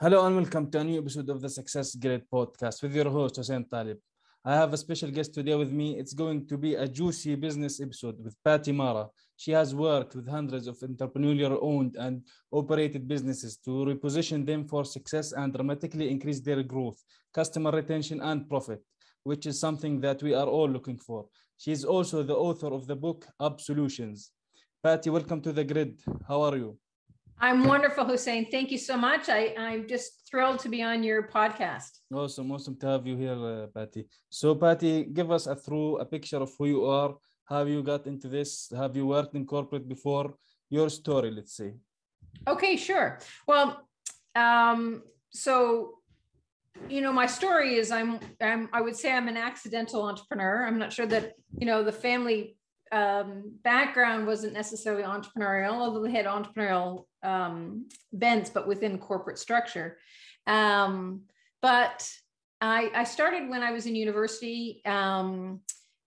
Hello and welcome to a new episode of the Success Grid podcast with your host Hussein Talib. I have a special guest today with me. It's going to be a juicy business episode with Patti Mara. She has worked with hundreds of entrepreneurial-owned and operated businesses to reposition them for success and dramatically increase their growth, customer retention, and profit, which is something that we are all looking for. She is also the author of the book Up Solutions. Patti, welcome to the grid. How are you? I'm wonderful, Hussein. Thank you so much. I'm just thrilled to be on your podcast. Awesome to have you here, Patti. So, Patti, give us a picture of who you are, how you got into this, have you worked in corporate before, your story, let's say. Okay, sure. Well, my story is I would say I'm an accidental entrepreneur. I'm not sure that, the family background wasn't necessarily entrepreneurial, although they had entrepreneurial bents, but within corporate structure. But I started when I was in university, and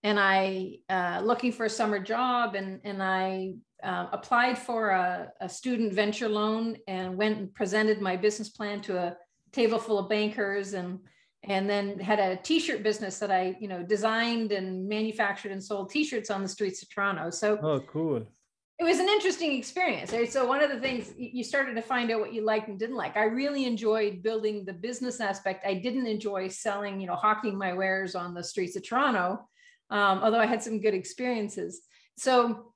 I looking for a summer job, and I applied for a student venture loan and went and presented my business plan to a table full of bankers, and then had a t-shirt business that I, designed and manufactured and sold t-shirts on the streets of Toronto. So, oh, cool. It was an interesting experience. Right? So one of the things you started to find out what you liked and didn't like. I really enjoyed building the business aspect. I didn't enjoy selling, hawking my wares on the streets of Toronto, although I had some good experiences. So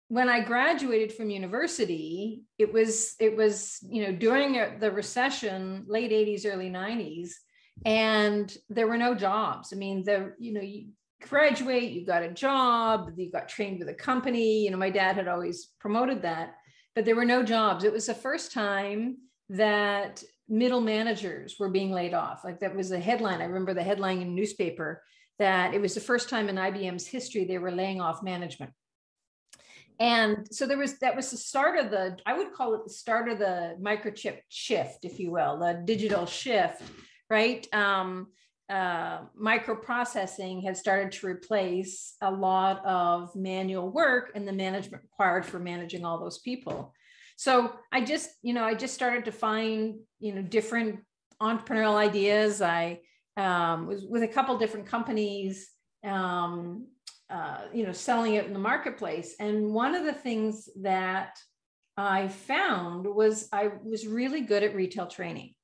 when I graduated from university, it was during the recession, late 80s, early 90s, and there were no jobs. I mean, you graduate, you got a job, you got trained with a company. My dad had always promoted that, but there were no jobs. It was the first time that middle managers were being laid off. Like, that was a headline. I remember the headline in the newspaper that it was the first time in IBM's history they were laying off management. And so that was the start of I would call it the start of the microchip shift, if you will, the digital shift, right? Microprocessing had started to replace a lot of manual work and the management required for managing all those people. So I just started to find, different entrepreneurial ideas. I was with a couple different companies, selling it in the marketplace. And one of the things that I found was I was really good at retail training.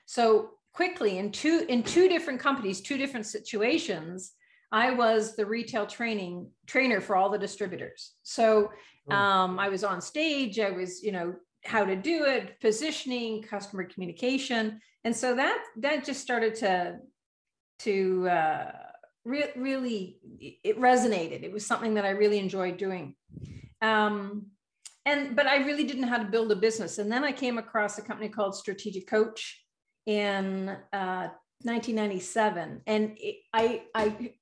So quickly, in two different companies, two different situations, I was the retail trainer for all the distributors. So I was on stage, I was, how to do it, positioning, customer communication. And so that just started to really, it resonated. It was something that I really enjoyed doing. But I really didn't know how to build a business. And then I came across a company called Strategic Coach in 1997. And I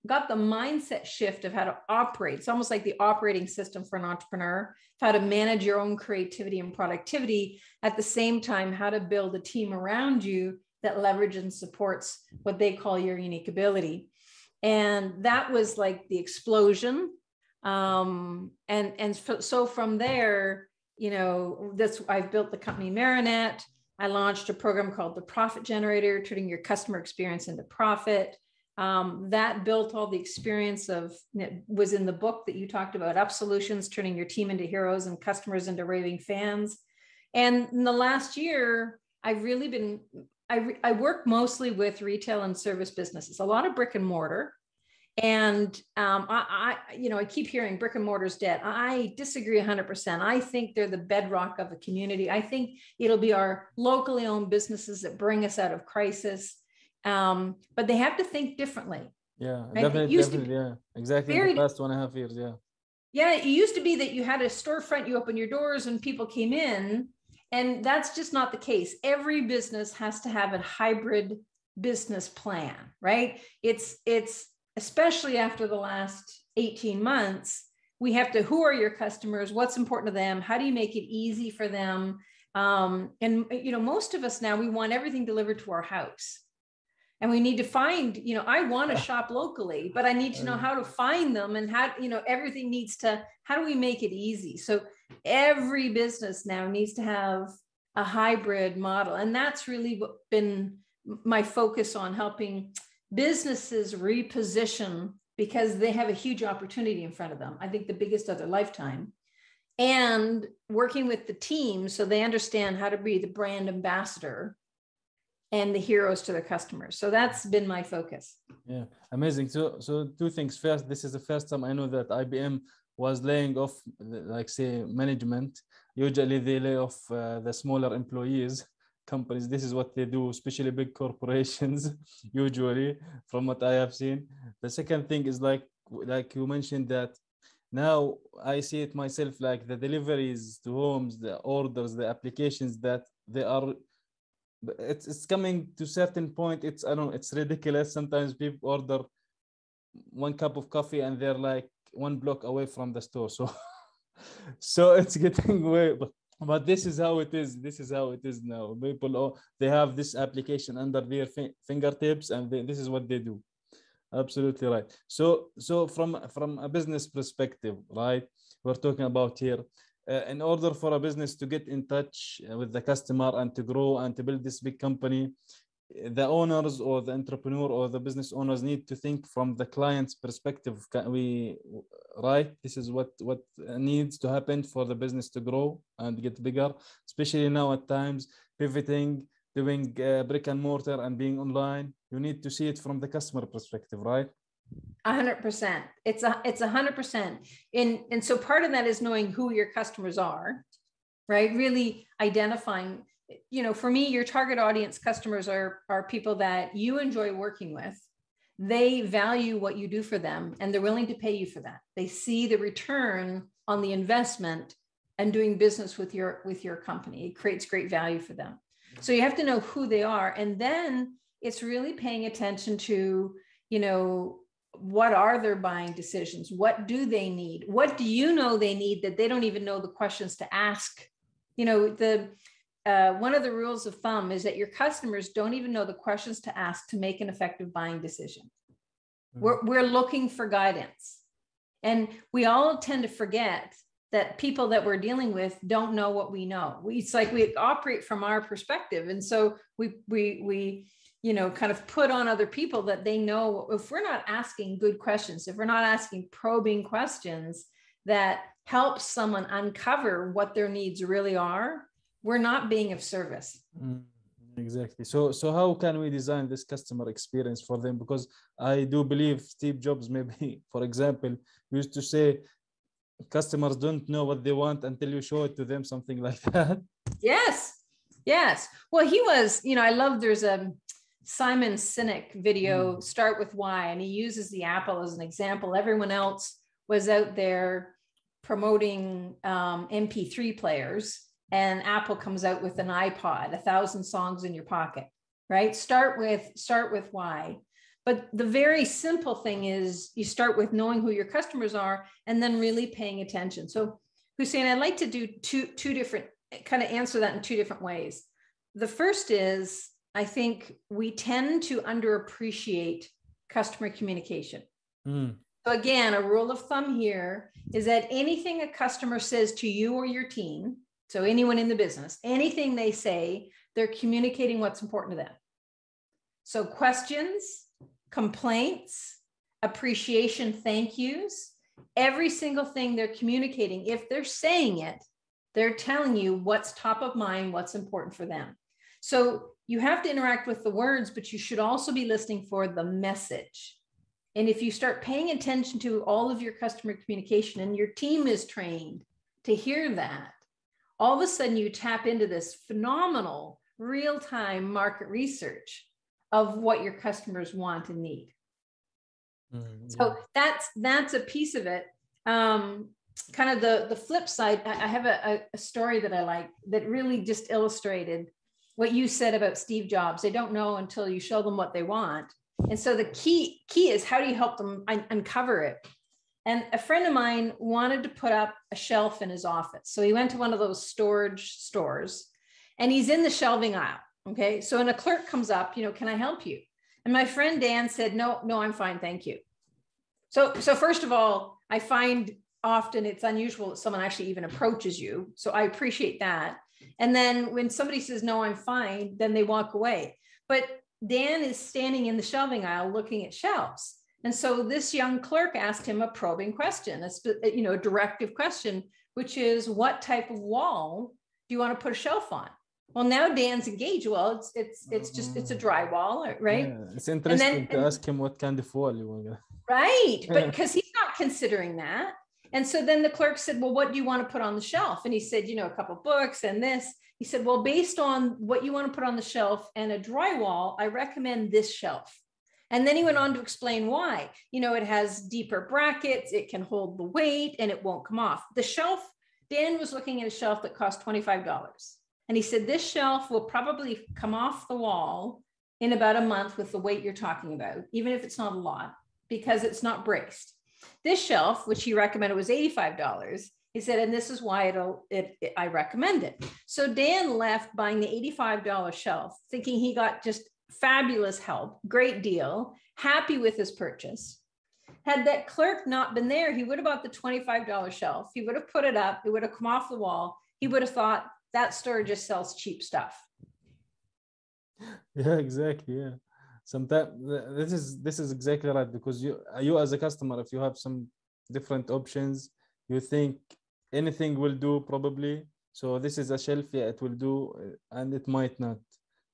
got the mindset shift of how to operate. It's almost like the operating system for an entrepreneur, how to manage your own creativity and productivity, at the same time, how to build a team around you that leverages and supports what they call your unique ability. And that was like the explosion. So from there, I've built the company Maranet. I launched a program called the Profit Generator, turning your customer experience into profit. That built all the experience was in the book that you talked about, Up Solutions, turning your team into heroes and customers into raving fans. And in the last year, I've really I work mostly with retail and service businesses, a lot of brick and mortar. And I keep hearing brick and mortar's dead. I disagree 100%. I think they're the bedrock of a community. I think it'll be our locally owned businesses that bring us out of crisis. But they have to think differently. Yeah, right? definitely. Yeah, exactly. In the past 1.5 years. Yeah. Yeah, it used to be that you had a storefront, you open your doors and people came in. And that's just not the case. Every business has to have a hybrid business plan, right? It's especially after the last 18 months, we have to, who are your customers? What's important to them? How do you make it easy for them? Most of us now, we want everything delivered to our house. And we need to find, I want to shop locally, but I need to know how to find them and how, everything needs to, how do we make it easy? So every business now needs to have a hybrid model. And that's really been my focus on helping businesses reposition, because they have a huge opportunity in front of them. I think the biggest of their lifetime. And working with the team so they understand how to be the brand ambassador and the heroes to their customers. So that's been my focus. Yeah, amazing. So two things. First, this is the first time I know that IBM was laying off, like say, management. Usually they lay off the smaller employees. Companies, this is what they do, especially big corporations, usually, from what I have seen. The second thing is like you mentioned that now I see it myself, like the deliveries to homes, the orders, the applications that they are, it's coming to a certain point. It's, I don't know, it's ridiculous. Sometimes people order 1 cup of coffee and they're like 1 block away from the store. So so it's getting way, but this is how it is. This is how it is now. People, oh, they have this application under their fingertips, and this is what they do. Absolutely right. So from a business perspective, right, we're talking about here, in order for a business to get in touch with the customer and to grow and to build this big company, the owners or the entrepreneur or the business owners need to think from the client's perspective. Right? This is what needs to happen for the business to grow and get bigger, especially now at times, pivoting, doing brick and mortar and being online. You need to see it from the customer perspective, right? 100%. It's 100%. And so part of that is knowing who your customers are, right? Really identifying, for me, your target audience customers are people that you enjoy working with. They value what you do for them, and they're willing to pay you for that. They see the return on the investment and doing business with your company. It creates great value for them. So you have to know who they are. And then it's really paying attention to, what are their buying decisions? What do they need? What do you know they need that they don't even know the questions to ask? One of the rules of thumb is that your customers don't even know the questions to ask to make an effective buying decision. We're looking for guidance. And we all tend to forget that people that we're dealing with don't know what we know. It's like we operate from our perspective. And so we kind of put on other people that they know. If we're not asking good questions, if we're not asking probing questions that help someone uncover what their needs really are, we're not being of service. Exactly. So how can we design this customer experience for them? Because I do believe Steve Jobs, maybe, for example, used to say, customers don't know what they want until you show it to them, something like that. Yes. Well, he was, I love, there's a Simon Sinek video, Start With Why, and he uses the Apple as an example. Everyone else was out there promoting MP3 players, and Apple comes out with an iPod, 1,000 songs in your pocket, right? Start with why. But the very simple thing is you start with knowing who your customers are and then really paying attention. So Hussein, I'd like to do two different, kind of answer that in 2 different ways. The first is, I think we tend to underappreciate customer communication. So again, a rule of thumb here is that anything a customer says to you or your team, so anyone in the business, anything they say, they're communicating what's important to them. So questions, complaints, appreciation, thank yous, every single thing they're communicating, if they're saying it, they're telling you what's top of mind, what's important for them. So you have to interact with the words, but you should also be listening for the message. And if you start paying attention to all of your customer communication and your team is trained to hear that, all of a sudden you tap into this phenomenal real-time market research of what your customers want and need. So that's a piece of it. Kind of the flip side, I have a story that I like that really just illustrated what you said about Steve Jobs. They don't know until you show them what they want. And so the key is, how do you help them uncover it? And a friend of mine wanted to put up a shelf in his office. So he went to one of those storage stores and he's in the shelving aisle. Okay. So when a clerk comes up, can I help you? And my friend Dan said, no, I'm fine. Thank you. So first of all, I find often it's unusual that someone actually even approaches you. So I appreciate that. And then when somebody says, no, I'm fine, then they walk away. But Dan is standing in the shelving aisle looking at shelves. And so this young clerk asked him a probing question, a directive question, which is, what type of wall do you want to put a shelf on? Well, now Dan's engaged. Well, it's a drywall, right? Yeah, it's interesting to ask him what kind of wall you want. Right, but because he's not considering that. And so then the clerk said, well, what do you want to put on the shelf? And he said, a couple of books and this. He said, well, based on what you want to put on the shelf and a drywall, I recommend this shelf. And then he went on to explain why. It has deeper brackets, it can hold the weight, and it won't come off. The shelf, Dan was looking at a shelf that cost $25. And he said, this shelf will probably come off the wall in about a month with the weight you're talking about, even if it's not a lot, because it's not braced. This shelf, which he recommended, was $85. He said, and this is why I recommend it. So Dan left buying the $85 shelf, thinking he got just fabulous help, great deal, happy with his purchase. Had that clerk not been there, he would have bought the $25 shelf. He would have put it up. It would have come off the wall. He would have thought that store just sells cheap stuff. Yeah, exactly. Yeah. Sometimes this is exactly right, because you as a customer, if you have some different options, you think anything will do probably. So this is a shelf, yeah, it will do, and it might not.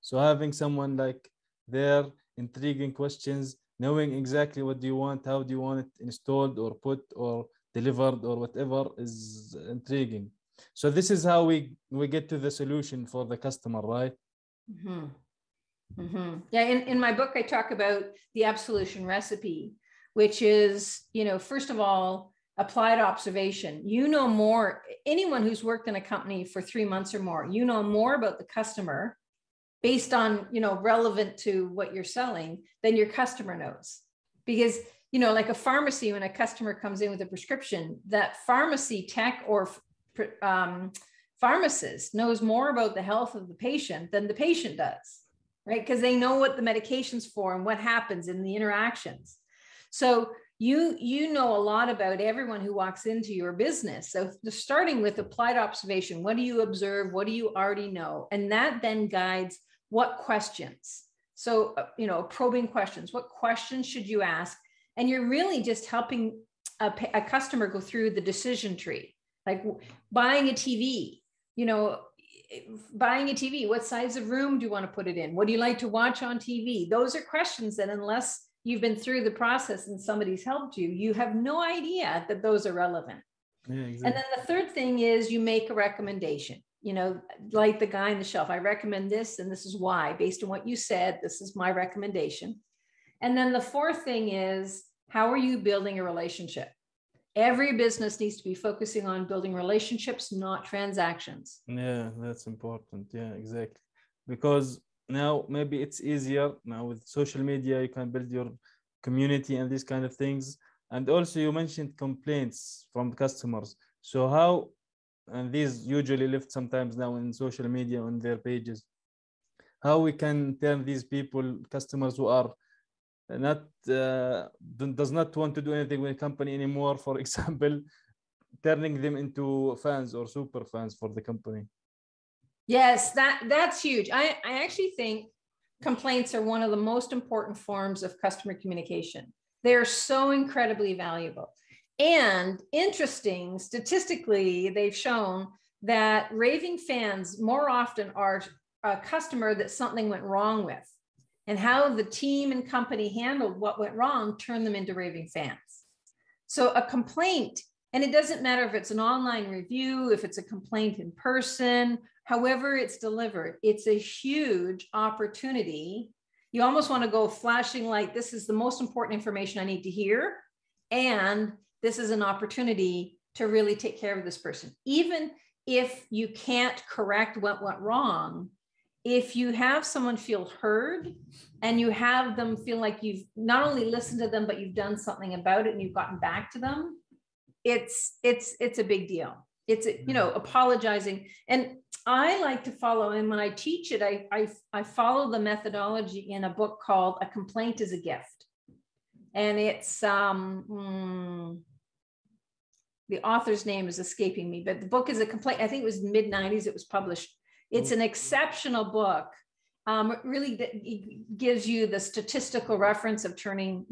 So having someone like their intriguing questions, knowing exactly what do you want, how do you want it installed or put or delivered or whatever, is intriguing. So this is how we get to the solution for the customer, right? Mm-hmm. Mm-hmm. Yeah, in my book, I talk about the absolution recipe, which is, first of all, applied observation. More, anyone who's worked in a company for 3 months or more, more about the customer based on, relevant to what you're selling than your customer knows. Because, like a pharmacy, when a customer comes in with a prescription, that pharmacy tech or pharmacist knows more about the health of the patient than the patient does, right? Because they know what the medication's for and what happens in the interactions. So you know a lot about everyone who walks into your business. So starting with applied observation, what do you observe? What do you already know? And that then guides what questions. So, probing questions. What questions should you ask? And you're really just helping a customer go through the decision tree. Like buying a TV, what size of room do you want to put it in? What do you like to watch on TV? Those are questions that, unless you've been through the process and somebody's helped you, you have no idea that those are relevant. Yeah, exactly. And then the third thing is you make a recommendation, like the guy on the shelf. I recommend this, and this is why. Based on what you said, this is my recommendation. And then the fourth thing is, how are you building a relationship? Every business needs to be focusing on building relationships, not transactions. Yeah, that's important. Yeah, exactly. Because now maybe it's easier now with social media, you can build your community and these kind of things. And also you mentioned complaints from customers. So how, and these usually live sometimes now in social media on their pages, how we can turn these people, customers who are does not want to do anything with the company anymore, for example, turning them into fans or super fans for the company? Yes, that's huge. I actually think complaints are one of the most important forms of customer communication. They're so incredibly valuable. And interesting, statistically, they've shown that raving fans more often are a customer that something went wrong with. And how the team and company handled what went wrong turned them into raving fans. So a complaint, and it doesn't matter if it's an online review, if it's a complaint in person, however it's delivered, it's a huge opportunity. You almost want to go flashing light. This is the most important information I need to hear. And this is an opportunity to really take care of this person. Even if you can't correct what went wrong, if you have someone feel heard and you have them feel like you've not only listened to them, but you've done something about it and you've gotten back to them, it's a big deal. It's, apologizing. And I like to follow, and when I teach it, I follow the methodology in a book called A Complaint is a Gift. And it's, the author's name is escaping me, but the book is a complaint. I think it was mid-90s it was published. It's an exceptional book. It really gives you the statistical reference of turning,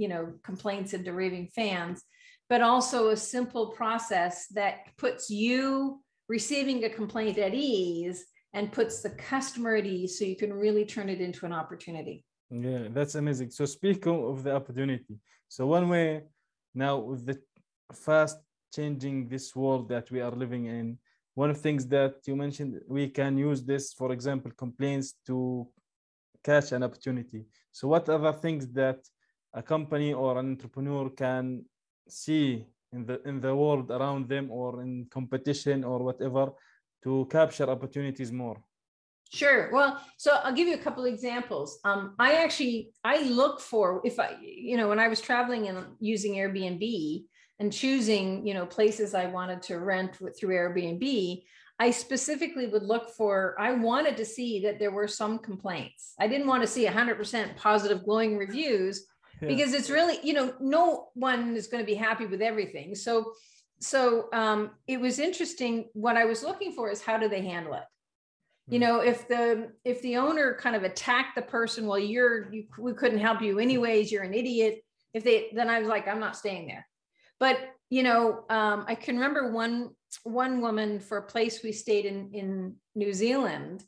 complaints into raving fans, but also a simple process that puts you receiving a complaint at ease and puts the customer at ease, so you can really turn it into an opportunity. Yeah, that's amazing. So speaking of the opportunity, so one way now with the fast changing this world that we are living in, one of the things that you mentioned, we can use this, for example, complaints to catch an opportunity. So what other things that a company or an entrepreneur can see in the world around them or in competition or whatever to capture opportunities more? Sure. Well, so I'll give you a couple of examples. I look for, when I was traveling and using Airbnb and choosing, places I wanted to rent through Airbnb, I specifically would look for, I wanted to see that there were some complaints. I didn't want to see 100% positive glowing reviews because it's really, no one is going to be happy with everything. So it was interesting. What I was looking for is how do they handle it? If the owner kind of attacked the person, well, we couldn't help you anyways, you're an idiot. Then I was like, I'm not staying there. But, I can remember one woman for a place we stayed in New Zealand,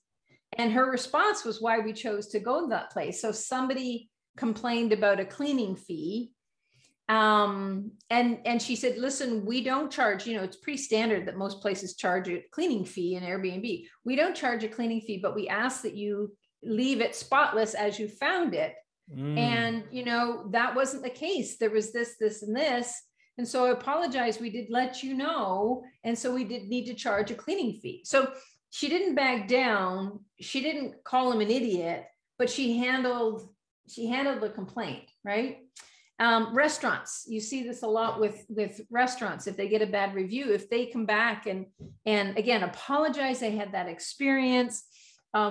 and her response was why we chose to go to that place. So somebody complained about a cleaning fee. And she said, listen, we don't charge, it's pretty standard that most places charge a cleaning fee in Airbnb. We don't charge a cleaning fee, but we ask that you leave it spotless as you found it. And, that wasn't the case. There was this, and this. And so I apologize. We did let you know. And so we did need to charge a cleaning fee. So she didn't back down. She didn't call him an idiot, but she handled the complaint, right? Restaurants, you see this a lot with restaurants. If they get a bad review, if they come back and again, apologize, they had that experience.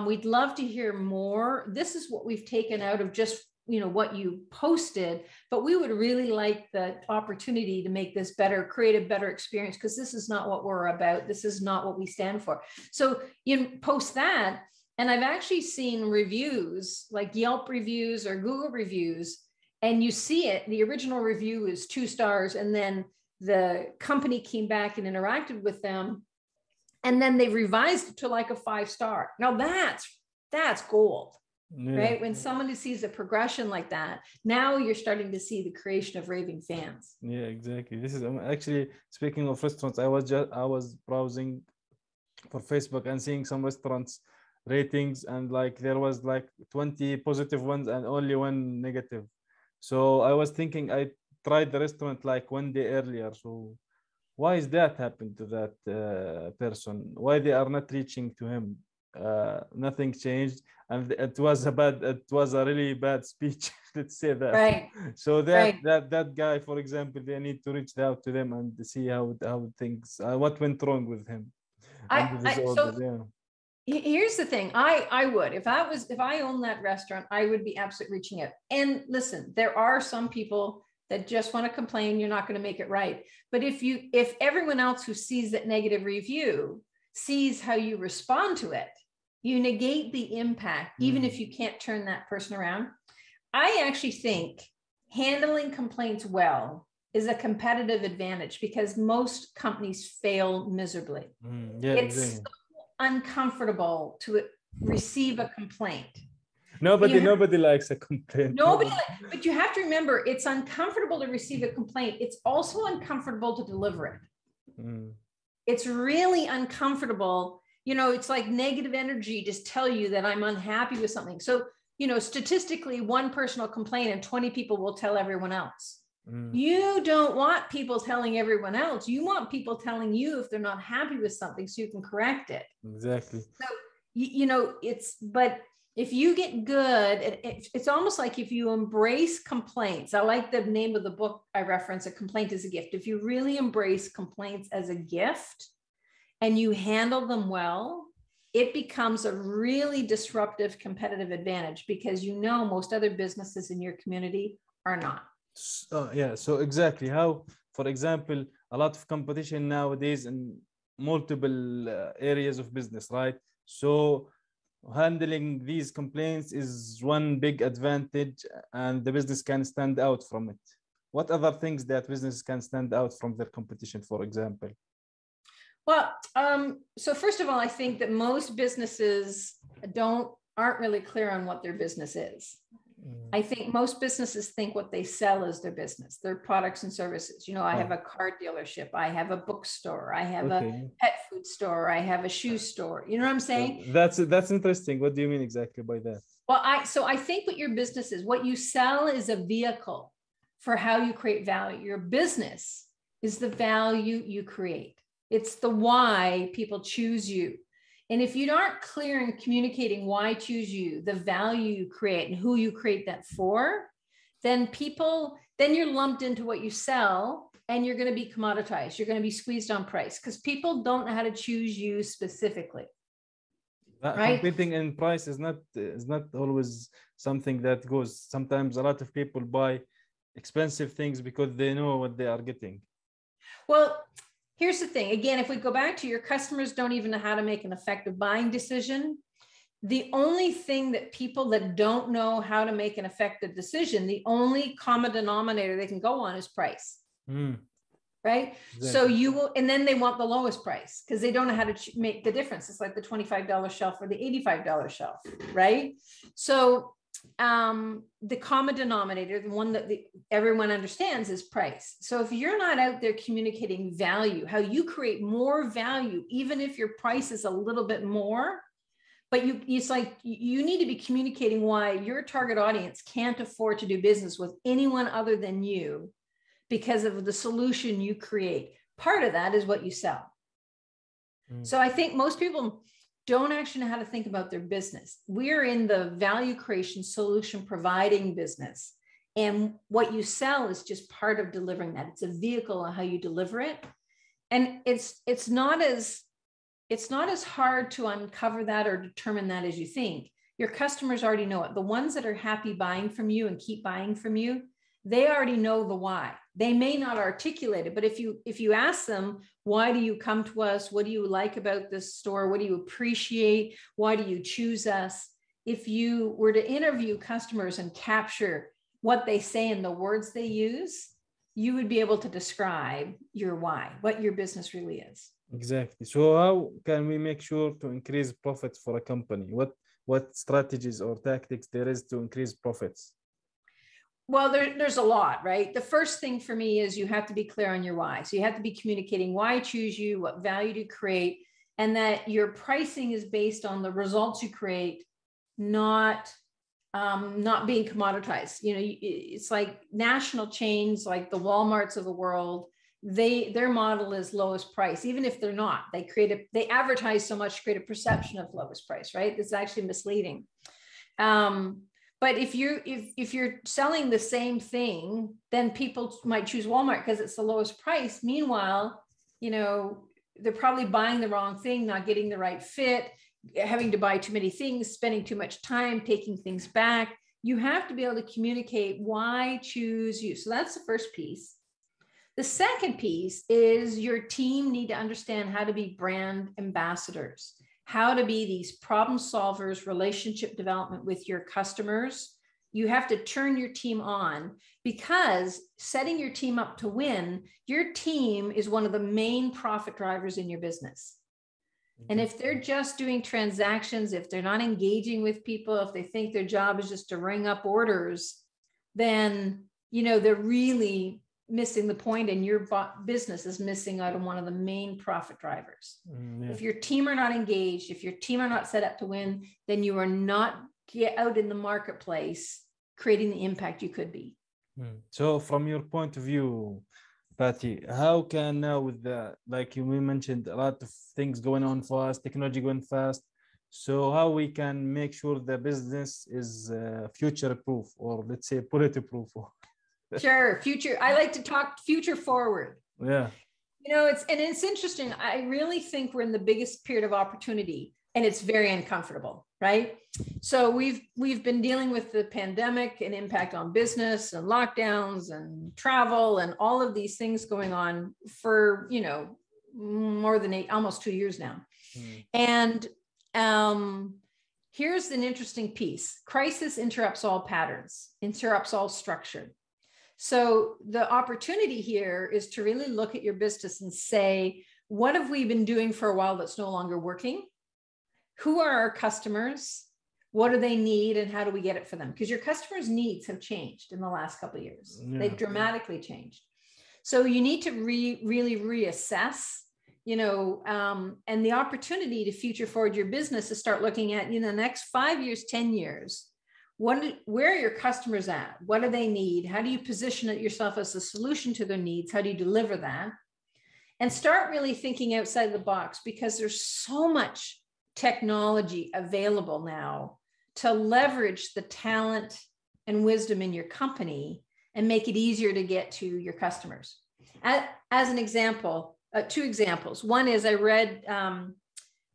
We'd love to hear more. This is what we've taken out of just, what you posted, but we would really like the opportunity to make this better, create a better experience, because this is not what we're about. This is not what we stand for. So you post that. And I've actually seen reviews like Yelp reviews or Google reviews, and you see it, the original review is 2 stars, and then the company came back and interacted with them, and then they revised it to like a 5-star. Now that's gold, right? When someone sees a progression like that, now you're starting to see the creation of raving fans. Yeah, exactly. This is actually, speaking of restaurants, I was browsing for Facebook and seeing some restaurants ratings, and like there was like 20 positive ones and only 1 negative. So I was thinking, I tried the restaurant like 1 day earlier. So why is that happened to that person? Why they are not reaching to him? Nothing changed, and it was a really bad speech. Let's say that. Right. So that guy, for example, they need to reach out to them and see how things, what went wrong with him. Here's the thing. I would, if I owned that restaurant, I would be absolutely reaching out. And listen, there are some people that just want to complain. You're not going to make it right. But if everyone else who sees that negative review sees how you respond to it, you negate the impact, even if you can't turn that person around. I actually think handling complaints well is a competitive advantage, because most companies fail miserably. It's uncomfortable to receive a complaint. Nobody likes a complaint. But you have to remember, it's uncomfortable to receive a complaint. It's also uncomfortable to deliver it. It's really uncomfortable. It's like negative energy just tell you that I'm unhappy with something. So, statistically, 1 person will complain and 20 people will tell everyone else. You don't want people telling everyone else. You want people telling you if they're not happy with something, so you can correct it. Exactly. So, but if you get good, it's almost like if you embrace complaints. I like the name of the book I reference, A Complaint is a Gift. If you really embrace complaints as a gift and you handle them well, it becomes a really disruptive competitive advantage, because most other businesses in your community are not. So exactly how, for example, a lot of competition nowadays in multiple areas of business, right? So handling these complaints is one big advantage, and the business can stand out from it. What other things that businesses can stand out from their competition, for example? Well, so first of all, I think that most businesses aren't really clear on what their business is. I think most businesses think what they sell is their business, their products and services. You know, I have a car dealership, I have a bookstore, I have a pet food store, I have a shoe store. You know what I'm saying? That's interesting. What do you mean exactly by that? Well, so I think what your business is, what you sell is a vehicle for how you create value. Your business is the value you create. It's the why people choose you. And if you aren't clear in communicating why choose you, the value you create and who you create that for, then you're lumped into what you sell and you're going to be commoditized. You're going to be squeezed on price because people don't know how to choose you specifically. Right? Competing in price is not always something that goes. Sometimes a lot of people buy expensive things because they know what they are getting. Well, here's the thing. Again, if we go back to your customers don't even know how to make an effective buying decision. The only thing that people that don't know how to make an effective decision, the only common denominator they can go on is price. Right? Exactly. So you will, and then they want the lowest price because they don't know how to make the difference. It's like the $25 shelf or the $85 shelf, right? So the common denominator, the one that everyone understands, is price. So if you're not out there communicating value, how you create more value, even if your price is a little bit more, but it's like you need to be communicating why your target audience can't afford to do business with anyone other than you because of the solution you create. Part of that is what you sell. So I think most people don't actually know how to think about their business. We're in the value creation solution providing business. And what you sell is just part of delivering that. It's a vehicle on how you deliver it. And it's not as hard to uncover that or determine that as you think. Your customers already know it. The ones that are happy buying from you and keep buying from you, they already know the why. They may not articulate it, but if you ask them, why do you come to us? What do you like about this store? What do you appreciate? Why do you choose us? If you were to interview customers and capture what they say and the words they use, you would be able to describe your why, what your business really is. Exactly. So how can we make sure to increase profits for a company? What strategies or tactics there is to increase profits? Well, there's a lot, right? The first thing for me is you have to be clear on your why. So you have to be communicating why I choose you, what value to create, and that your pricing is based on the results you create, not being commoditized. You know, it's like national chains like the Walmarts of the world. Their model is lowest price, even if they're not. They advertise so much to create a perception of lowest price, right? It's actually misleading. But if you're selling the same thing, then people might choose Walmart because it's the lowest price. Meanwhile, you know, they're probably buying the wrong thing, not getting the right fit, having to buy too many things, spending too much time, taking things back. You have to be able to communicate why choose you. So that's the first piece. The second piece is your team need to understand how to be brand ambassadors, how to be these problem solvers, relationship development with your customers. You have to turn your team on, because setting your team up to win, your team is one of the main profit drivers in your business. And if they're just doing transactions, if they're not engaging with people, if they think their job is just to ring up orders, then, you know, they're really missing the point, and your business is missing out on one of the main profit drivers. Yeah. If your team are not engaged, if your team are not set up to win, then you are not out in the marketplace creating the impact you could be. So from your point of view, Patti, how can now with like you mentioned, a lot of things going on fast, technology going fast, so how we can make sure the business is future proof, or let's say bullet proof? Sure. Future. I like to talk future forward. Yeah. You know, it's interesting. I really think we're in the biggest period of opportunity. and it's very uncomfortable, right? So we've been dealing with the pandemic and impact on business and lockdowns and travel and all of these things going on for, more than almost 2 years now. And here's an interesting piece. Crisis interrupts all patterns, interrupts all structure. So the opportunity here is to really look at your business and say, what have we been doing for a while that's no longer working? Who are our customers? What do they need? And how do we get it for them? Because your customers' needs have changed in the last couple of years. Yeah. They've dramatically changed. So you need to really reassess, and the opportunity to future forward your business is start looking at, the next 5 years, 10 years. Where are your customers at? What do they need? How do you position it yourself as a solution to their needs? How do you deliver that? And start really thinking outside the box, because there's so much technology available now to leverage the talent and wisdom in your company and make it easier to get to your customers. As an example, 2 examples. One is I read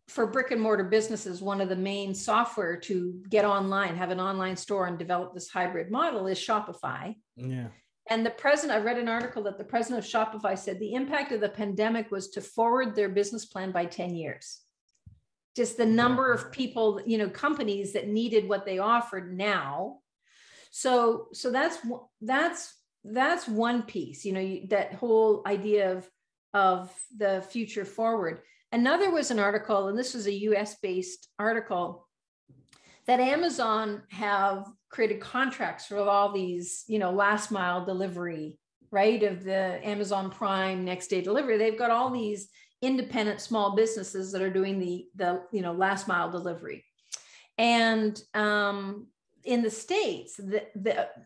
for brick and mortar businesses, one of the main software to get online, have an online store and develop this hybrid model is Shopify. Yeah. And I read an article that the president of Shopify said the impact of the pandemic was to forward their business plan by 10 years. Just the number of people, companies that needed what they offered now. So that's one piece, that whole idea of the future forward. Another was an article, and this was a US-based article, that Amazon have created contracts for all these, last mile delivery, right? Of the Amazon Prime next day delivery. They've got all these independent small businesses that are doing the last mile delivery. And in the States,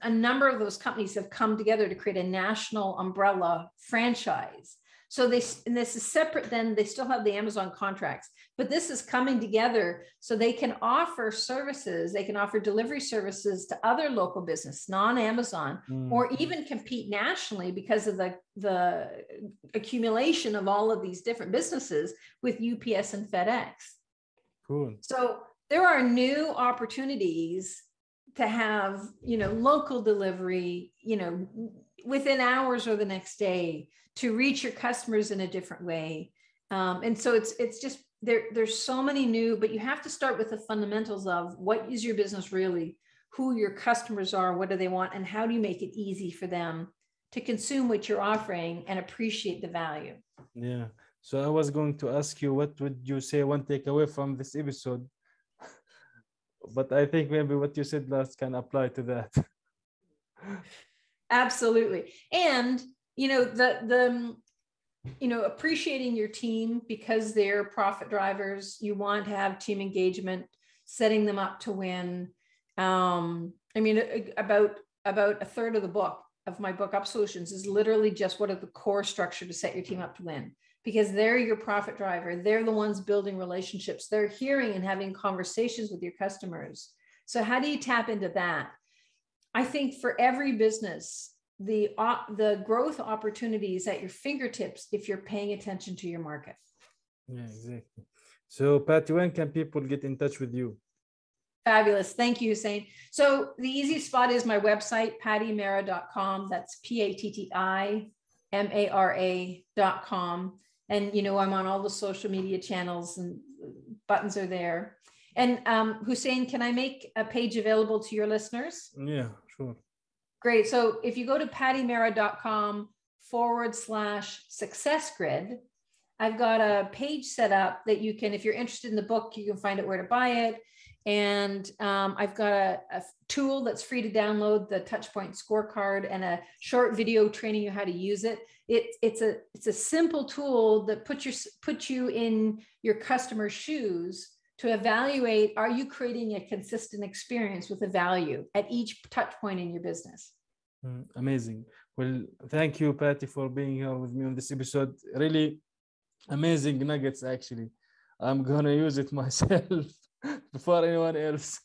a number of those companies have come together to create a national umbrella franchise. So this is separate, then they still have the Amazon contracts, but this is coming together so they can offer services, they can offer delivery services to other local business, non-Amazon, or even compete nationally because of the accumulation of all of these different businesses with UPS and FedEx. Cool. So there are new opportunities to have, local delivery, within hours or the next day, to reach your customers in a different way. And so it's just, there's so many new, but you have to start with the fundamentals of what is your business really, who your customers are, what do they want, and how do you make it easy for them to consume what you're offering and appreciate the value. Yeah. So I was going to ask you, what would you say one takeaway from this episode? But I think maybe what you said last can apply to that. Absolutely. And appreciating your team because they're profit drivers. You want to have team engagement, setting them up to win. About a third of the book of my book, Up Solutions, is literally just what are the core structure to set your team up to win, because they're your profit driver. They're the ones building relationships. They're hearing and having conversations with your customers. So how do you tap into that? I think for every business, the growth opportunities at your fingertips if you're paying attention to your market. Yeah, exactly. So Patti, when can people get in touch with you? Fabulous. Thank you, Hussein. So the easiest spot is my website, pattimara.com. That's PATTIMARA.com. And, I'm on all the social media channels and buttons are there. And Hussein, can I make a page available to your listeners? Yeah, sure. Great. So if you go to pattimara.com/success grid, I've got a page set up that you can, if you're interested in the book, you can find out where to buy it. And I've got a tool that's free to download, the Touchpoint scorecard, and a short video training you how to use it. It's a simple tool that puts you in your customer's shoes to evaluate, are you creating a consistent experience with a value at each touch point in your business? Amazing. Well, thank you, Patti, for being here with me on this episode. Really amazing nuggets, actually. I'm going to use it myself before anyone else.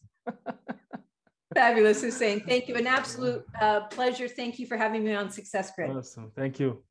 Fabulous, Hussein. Thank you. An absolute pleasure. Thank you for having me on Success Grid. Awesome. Thank you.